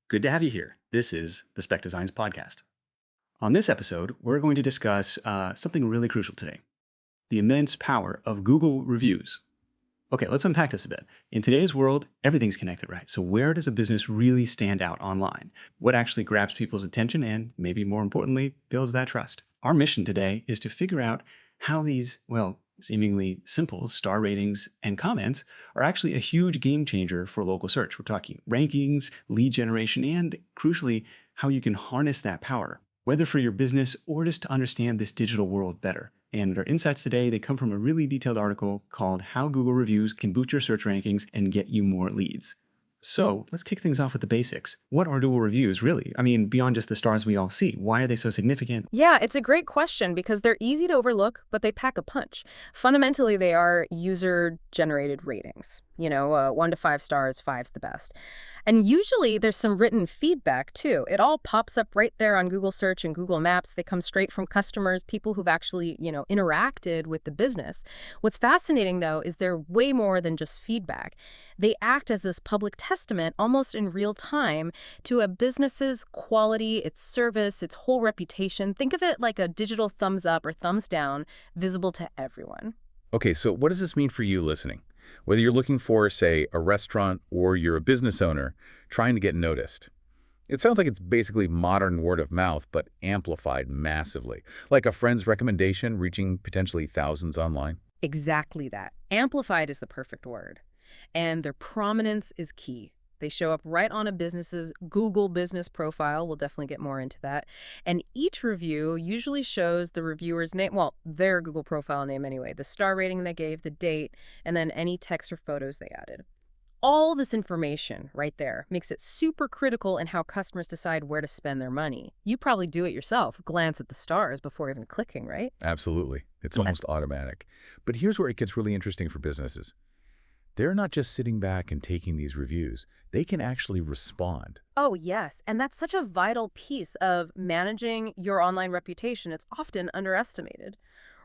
Good to have you here. This is the Speck Designs Podcast. On this episode, we're going to discuss something really crucial today, the immense power of Google reviews. Okay, let's unpack this a bit. In today's world, everything's connected, right? So where does a business really stand out online? What actually grabs people's attention and, maybe more importantly, builds that trust? Our mission today is to figure out how these, seemingly simple star ratings and comments are actually a huge game changer for local search. We're talking rankings, lead generation, and crucially, how you can harness that power, whether for your business or just to understand this digital world better. And our insights today, they come from a really detailed article called How Google Reviews Can Boost Your Search Rankings and Get You More Leads. So let's kick things off with the basics. What are Google reviews, really? I mean, beyond just the stars we all see, why are they so significant? Yeah, it's a great question because they're easy to overlook, but they pack a punch. Fundamentally, they are user-generated ratings. 1 to 5 stars, 5's the best. And usually there's some written feedback too. It all pops up right there on Google Search and Google Maps. They come straight from customers, people who've actually, interacted with the business. What's fascinating though is they're way more than just feedback. They act as this public testament almost in real time to a business's quality, its service, its whole reputation. Think of it like a digital thumbs up or thumbs down visible to everyone. Okay, so what does this mean for you listening? Whether you're looking for, say, a restaurant or you're a business owner trying to get noticed. It sounds like it's basically modern word of mouth, but amplified massively. Like a friend's recommendation reaching potentially thousands online. Exactly that. Amplified is the perfect word. And their prominence is key. They show up right on a business's Google business profile. We'll definitely get more into that. And each review usually shows the reviewer's name, well, their Google profile name anyway, the star rating they gave, the date, and then any text or photos they added. All this information right there makes it super critical in how customers decide where to spend their money. You probably do it yourself, glance at the stars before even clicking, right? Absolutely. It's almost automatic. But here's where it gets really interesting for businesses. They're not just sitting back and taking these reviews. They can actually respond. Oh, yes. And that's such a vital piece of managing your online reputation. It's often underestimated.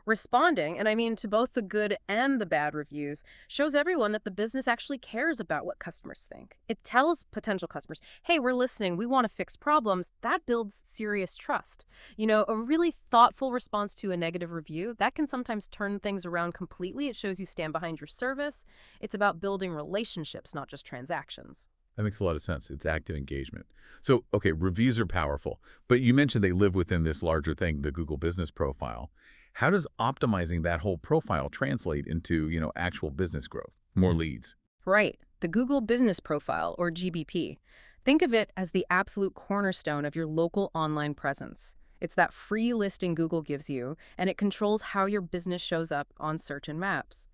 Responding, and I mean to both the good and the bad reviews, shows everyone that the business actually cares about what customers think. It tells potential customers, hey, we're listening, we want to fix problems. That builds serious trust. A really thoughtful response to a negative review, that can sometimes turn things around completely. It shows you stand behind your service. It's about building relationships, not just transactions. That makes a lot of sense. It's active engagement. So, okay, reviews are powerful, but you mentioned they live within this larger thing, the Google business profile. How does optimizing that whole profile translate into, actual business growth, more leads? Right. The Google Business Profile, or GBP. Think of it as the absolute cornerstone of your local online presence. It's that free listing Google gives you, and it controls how your business shows up on search and maps.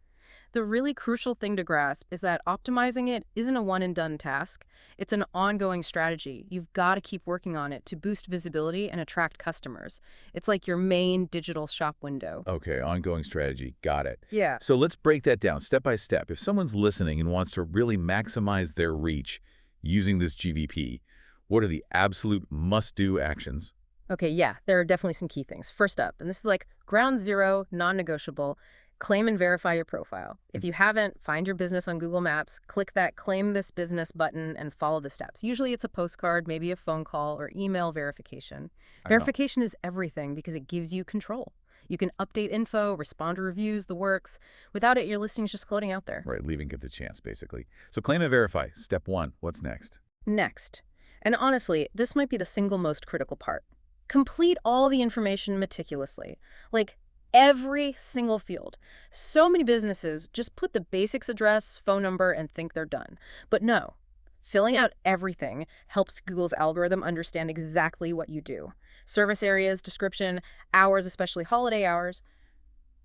The really crucial thing to grasp is that optimizing it isn't a one-and-done task. It's an ongoing strategy. You've got to keep working on it to boost visibility and attract customers. It's like your main digital shop window. Okay, ongoing strategy. Got it. Yeah. So let's break that down step by step. If someone's listening and wants to really maximize their reach using this GBP, what are the absolute must-do actions? Okay, yeah, there are definitely some key things. First up, and this is like ground zero, non-negotiable, claim and verify your profile. If you haven't, find your business on Google Maps, click that Claim This Business button, and follow the steps. Usually it's a postcard, maybe a phone call, or email verification. Verification is everything because it gives you control. You can update info, respond to reviews, the works. Without it, your listing is just floating out there. Right, leaving it the chance, basically. So claim and verify. Step 1. What's next? Next. And honestly, this might be the single most critical part. Complete all the information meticulously. Like, every single field. So many businesses just put the basics address, phone number, and think they're done. But no, filling out everything helps Google's algorithm understand exactly what you do. Service areas, description, hours, especially holiday hours,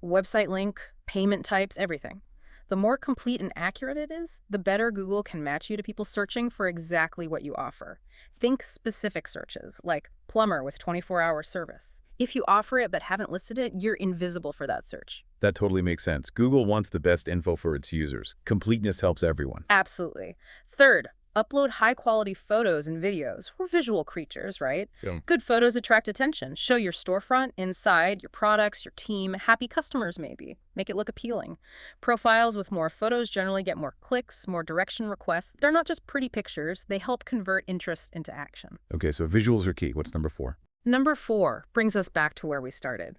website link, payment types, everything. The more complete and accurate it is, the better Google can match you to people searching for exactly what you offer. Think specific searches, like plumber with 24-hour service. If you offer it but haven't listed it, you're invisible for that search. That totally makes sense. Google wants the best info for its users. Completeness helps everyone. Absolutely. Third, Upload high-quality photos and videos. We're visual creatures, right? Yeah. Good photos attract attention. Show your storefront, inside, your products, your team, happy customers maybe. Make it look appealing. Profiles with more photos generally get more clicks, more direction requests. They're not just pretty pictures. They help convert interest into action. Okay, so visuals are key. What's number 4? Number 4 brings us back to where we started.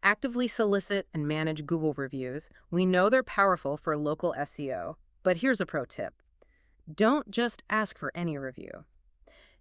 Actively solicit and manage Google reviews. We know they're powerful for local SEO. But here's a pro tip. Don't just ask for any review.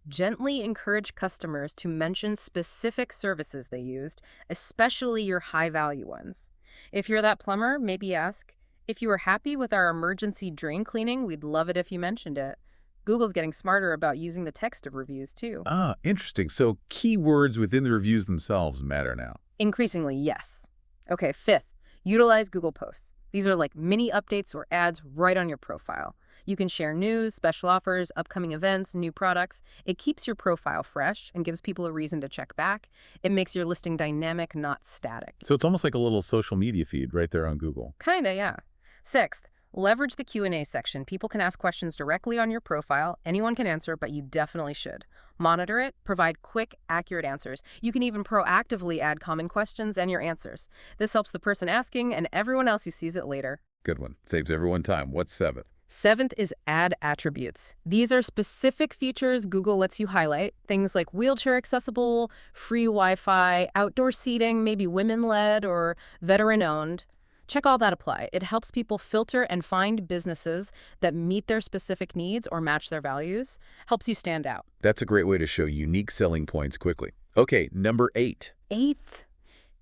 Gently encourage customers to mention specific services they used, especially your high-value ones. If you're that plumber, maybe ask, if you were happy with our emergency drain cleaning, we'd love it if you mentioned it. Google's getting smarter about using the text of reviews, too. Ah, interesting. So keywords within the reviews themselves matter now. Increasingly, yes. Okay, 5th, utilize Google Posts. These are like mini updates or ads right on your profile. You can share news, special offers, upcoming events, new products. It keeps your profile fresh and gives people a reason to check back. It makes your listing dynamic, not static. So it's almost like a little social media feed right there on Google. Kinda, yeah. 6th, leverage the Q&A section. People can ask questions directly on your profile. Anyone can answer, but you definitely should. Monitor it, provide quick, accurate answers. You can even proactively add common questions and your answers. This helps the person asking and everyone else who sees it later. Good one. Saves everyone time. What's 7th? 7th is add attributes. These are specific features Google lets you highlight. Things like wheelchair accessible, free Wi-Fi, outdoor seating, maybe women-led or veteran-owned. Check all that apply. It helps people filter and find businesses that meet their specific needs or match their values. Helps you stand out. That's a great way to show unique selling points quickly. Okay, number 8. 8th,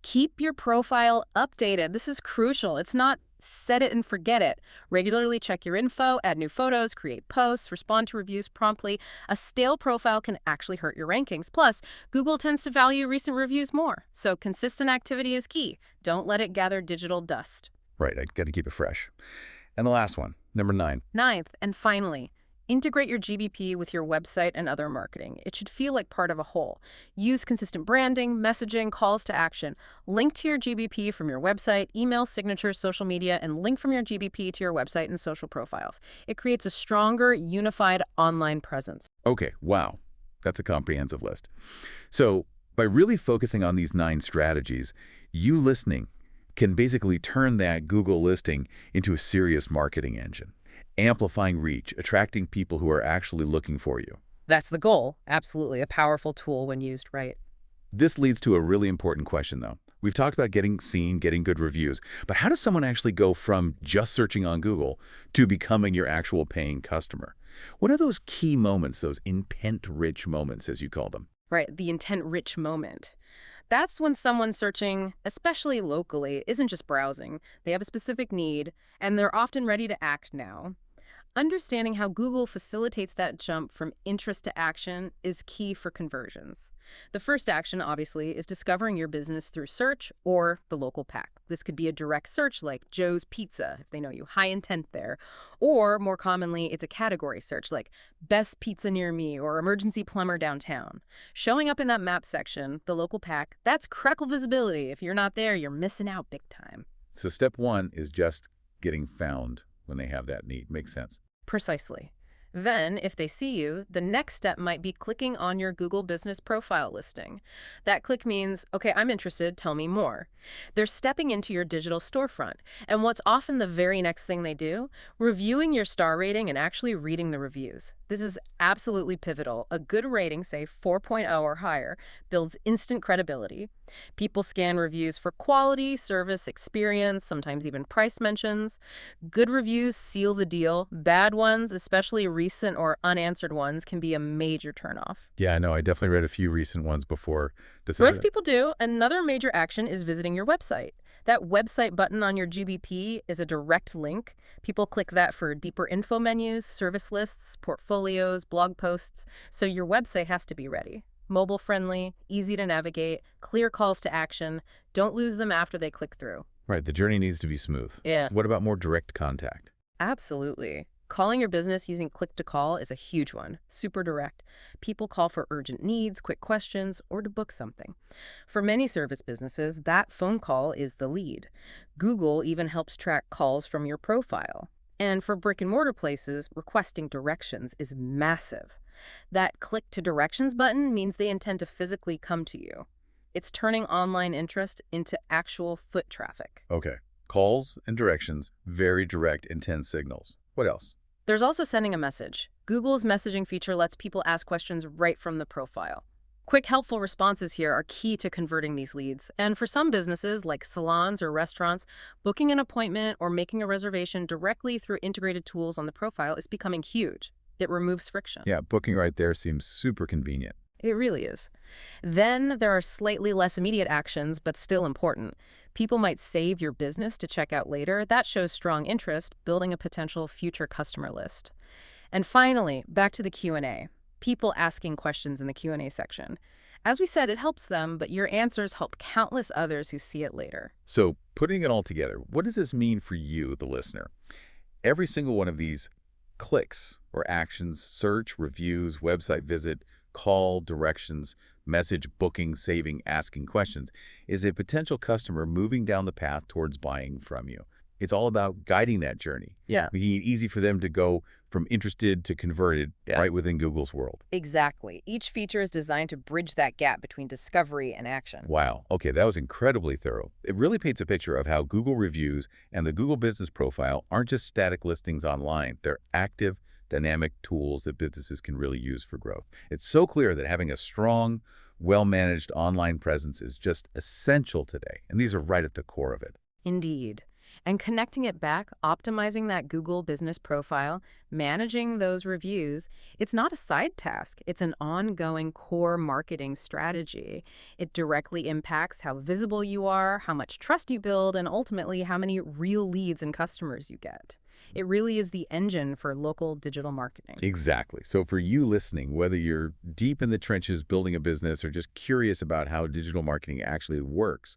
keep your profile updated. This is crucial. It's not set it and forget it. Regularly check your info, add new photos, create posts, respond to reviews promptly. A stale profile can actually hurt your rankings. Plus, Google tends to value recent reviews more. So consistent activity is key. Don't let it gather digital dust. Right, I got to keep it fresh. And the last one, number 9. 9th, and finally, integrate your GBP with your website and other marketing. It should feel like part of a whole. Use consistent branding, messaging, calls to action. Link to your GBP from your website, email, signatures, social media, and link from your GBP to your website and social profiles. It creates a stronger, unified online presence. Okay, wow. That's a comprehensive list. So by really focusing on these 9 strategies, you listening can basically turn that Google listing into a serious marketing engine. Amplifying reach, attracting people who are actually looking for you. That's the goal. Absolutely a powerful tool when used right. This leads to a really important question, though. We've talked about getting seen, getting good reviews, but how does someone actually go from just searching on Google to becoming your actual paying customer? What are those key moments, those intent-rich moments, as you call them? Right, the intent-rich moment. That's when someone searching, especially locally, isn't just browsing. They have a specific need, and they're often ready to act now. Understanding how Google facilitates that jump from interest to action is key for conversions. The first action, obviously, is discovering your business through search or the local pack. This could be a direct search like Joe's Pizza, if they know you, high intent there. Or, more commonly, it's a category search like best pizza near me or emergency plumber downtown. Showing up in that map section, the local pack, that's critical visibility. If you're not there, you're missing out big time. So step 1 is just getting found when they have that need. Makes sense. Precisely. Then, if they see you, the next step might be clicking on your Google Business Profile listing. That click means, okay, I'm interested, tell me more. They're stepping into your digital storefront. And what's often the very next thing they do? Reviewing your star rating and actually reading the reviews. This is absolutely pivotal. A good rating, say 4.0 or higher, builds instant credibility. People scan reviews for quality, service, experience, sometimes even price mentions. Good reviews seal the deal. Bad ones, especially recent or unanswered ones, can be a major turnoff. Yeah, I know. I definitely read a few recent ones before deciding. Most people do. Another major action is visiting your website. That website button on your GBP is a direct link. People click that for deeper info menus, service lists, portfolios, blog posts. So your website has to be ready. Mobile friendly, easy to navigate, clear calls to action. Don't lose them after they click through. Right, the journey needs to be smooth. Yeah. What about more direct contact? Absolutely. Calling your business using click-to-call is a huge one, super direct. People call for urgent needs, quick questions, or to book something. For many service businesses, that phone call is the lead. Google even helps track calls from your profile. And for brick-and-mortar places, requesting directions is massive. That click to directions button means they intend to physically come to you. It's turning online interest into actual foot traffic. Okay. Calls and directions, very direct, intense signals. What else? There's also sending a message. Google's messaging feature lets people ask questions right from the profile. Quick, helpful responses here are key to converting these leads. And for some businesses, like salons or restaurants, booking an appointment or making a reservation directly through integrated tools on the profile is becoming huge. It removes friction. Yeah, booking right there seems super convenient. It really is. Then there are slightly less immediate actions, but still important. People might save your business to check out later. That shows strong interest, building a potential future customer list. And finally, back to the Q&A. People asking questions in the Q&A section. As we said, it helps them, but your answers help countless others who see it later. So, putting it all together, what does this mean for you, the listener? Every single one of these clicks or actions, search, reviews, website visit, call, directions, message, booking, saving, asking questions, is a potential customer moving down the path towards buying from you. It's all about guiding that journey. Yeah. Making it easy for them to go from interested to converted right within Google's world. Exactly. Each feature is designed to bridge that gap between discovery and action. Wow. Okay, that was incredibly thorough. It really paints a picture of how Google reviews and the Google Business Profile aren't just static listings online. They're active, dynamic tools that businesses can really use for growth. It's so clear that having a strong, well-managed online presence is just essential today, and these are right at the core of it. Indeed. And connecting it back, optimizing that Google Business Profile, managing those reviews, it's not a side task. It's an ongoing core marketing strategy. It directly impacts how visible you are, how much trust you build, and ultimately how many real leads and customers you get. It really is the engine for local digital marketing. Exactly. So for you listening, whether you're deep in the trenches building a business or just curious about how digital marketing actually works,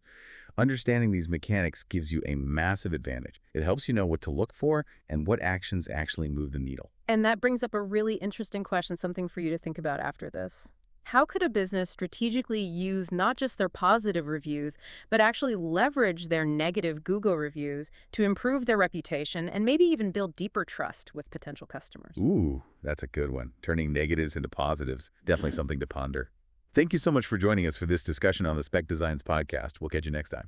understanding these mechanics gives you a massive advantage. It helps you know what to look for and what actions actually move the needle. And that brings up a really interesting question, something for you to think about after this. How could a business strategically use not just their positive reviews, but actually leverage their negative Google reviews to improve their reputation and maybe even build deeper trust with potential customers? Ooh, that's a good one. Turning negatives into positives. Definitely something to ponder. Thank you so much for joining us for this discussion on the Speck Designs Podcast. We'll catch you next time.